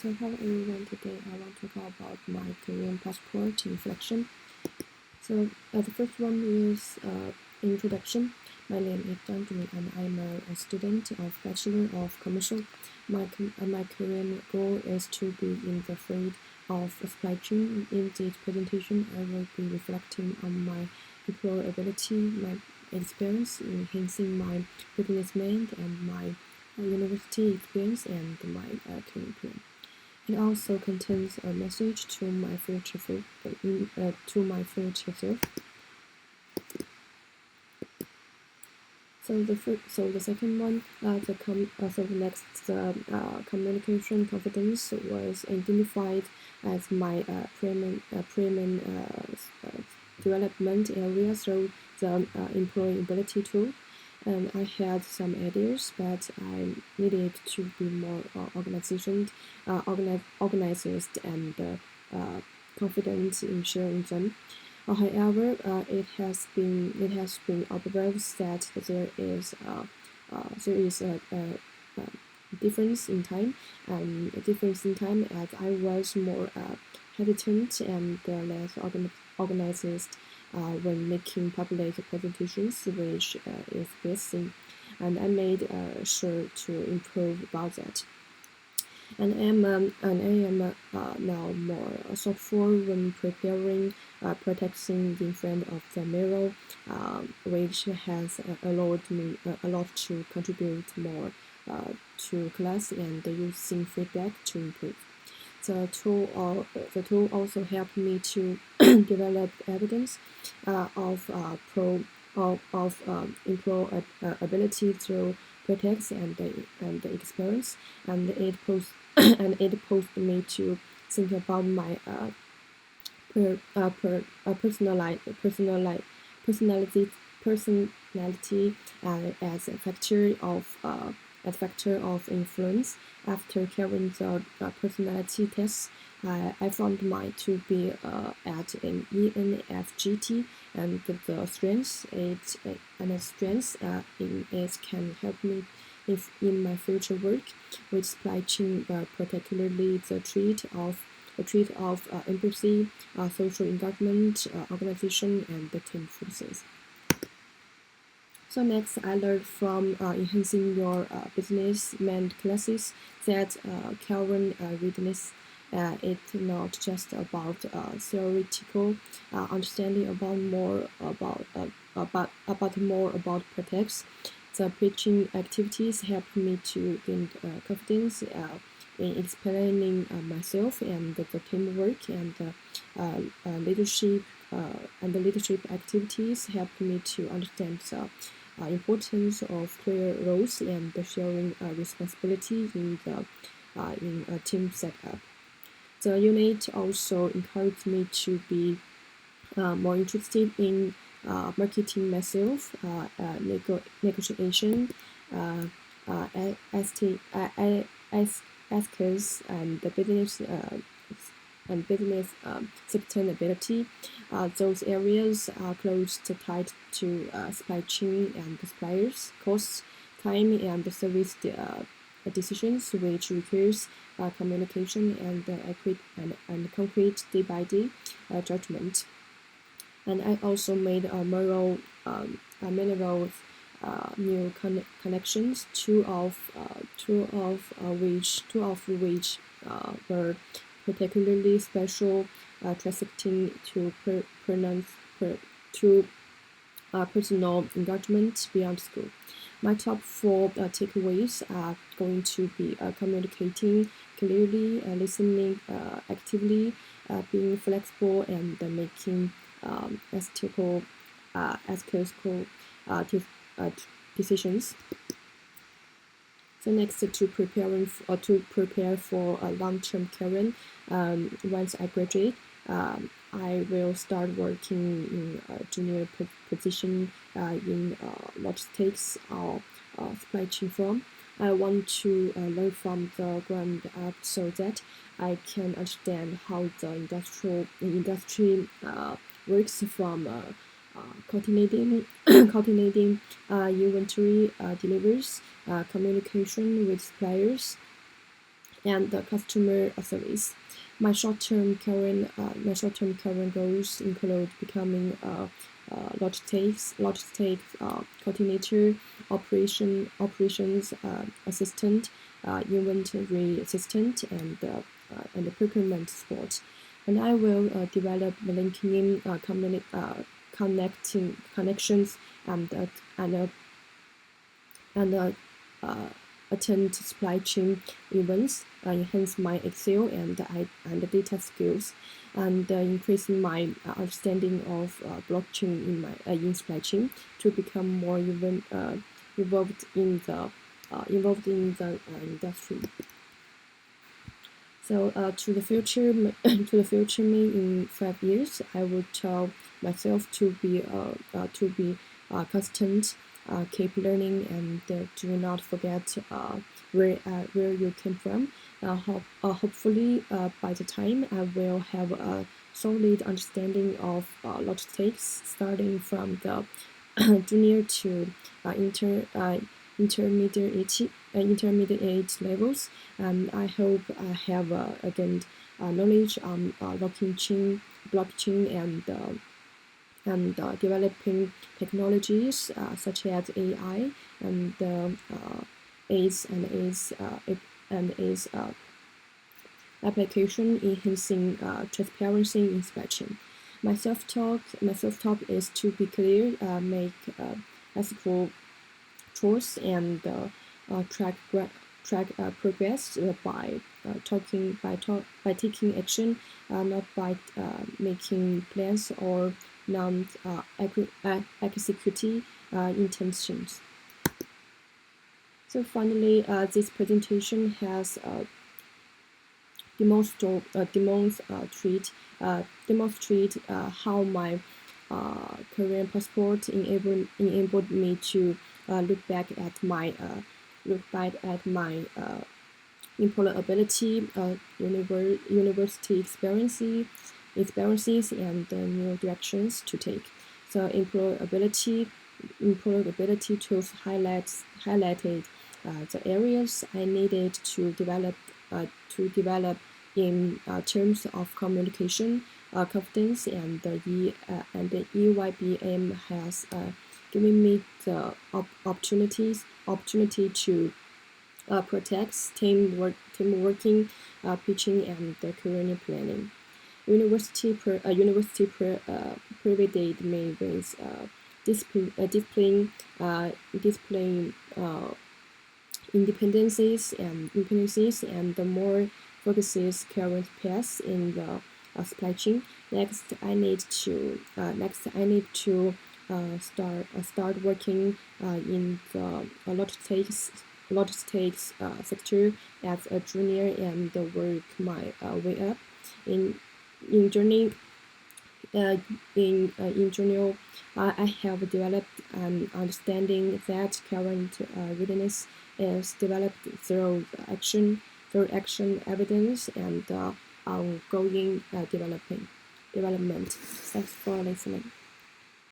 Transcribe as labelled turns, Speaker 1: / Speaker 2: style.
Speaker 1: So hello everyone, today I want to talk about my Korean passport inflection. So the first one is introduction. My name is Zhang and I'm a student of Bachelor of Commercial. My Korean goal is to be in the field of supply chain. In this presentation, I will be reflecting on my employability, my experience, enhancing my business mind and my university experience and my career plan. It also contains a message to my future self. So the second one, communication confidence was identified as my premium development area through the employability tool. And I had some ideas, but I needed to be more organized and confident in sharing them. However, it has been observed that there is a difference in time, as I was more hesitant and less organized when making public presentations, which is blessing, and I made sure to improve about that. And I am now more thoughtful when preparing protecting in front of the mirror, which has allowed me a lot to contribute more to class and using feedback to improve. The tool also helped me to develop evidence of employability through practice and experience, and it pushed me to think about my personality as a factor of influence. After carrying the personality test, I found mine to be at an ENFGT, and the strengths in it can help me in my future work with supply chain, particularly the trait of empathy, social engagement, organization, and the team forces. So next, I learned from enhancing your business mind classes that Calvin readiness. It's not just about theoretical understanding about more about practice. The preaching activities helped me to gain confidence in explaining myself, and the teamwork and leadership. And the leadership activities helped me to understand the importance of clear roles and sharing responsibility in a team setup. The unit also encouraged me to be more interested in marketing myself, negotiation, skills, and the business sustainability. Those areas are close tied to supply chain and suppliers, costs, time, and service decisions, which requires communication and concrete day-by-day judgment. And I also made mineral new connections, two of which were particularly special, translating to personal engagement beyond school. My top 4 takeaways are going to be communicating clearly, listening actively, being flexible, and making ethical decisions. So next, to prepare for a long-term career. Once I graduate, I will start working in a junior position in logistics or supply chain firm. I want to learn from the ground up so that I can understand how the industry works, from coordinating inventory deliveries, communication with suppliers, and the customer service. My short-term current goals include becoming a logistics coordinator, operations assistant, inventory assistant, and the procurement support. And I will develop the linking connections and uh, attend supply chain events, enhance my Excel and data skills, and increasing my understanding of blockchain in supply chain to become more involved in the industry. So to the future, to the future me in 5 years, I would tell myself to be constant, keep learning, and do not forget where you came from. Hopefully, by the time I will have a solid understanding of logistics, starting from the junior to intermediate levels. I hope I have again knowledge on blockchain, and developing technologies such as AI and ACE application, enhancing transparency in supply chain. My self-talk is to be clear, make ethical choice, and track progress by taking action, not by making plans or non executive intentions. So finally, this presentation has demonstrate how my Korean passport enabled me to look back at my employability, university experiences, and new directions to take. So employability tools highlighted the areas I needed to develop in terms of communication, confidence, and the EYBM has given me the opportunity to protect team working, pitching, and career planning. University provided me with discipline, independencies, and the more focuses current paths in the supply chain. Next, I need to start working in the logistics sector as a junior and work my way up in journey. In general, I have developed an understanding that current readiness is developed through action, evidence, and ongoing development. Thanks for listening.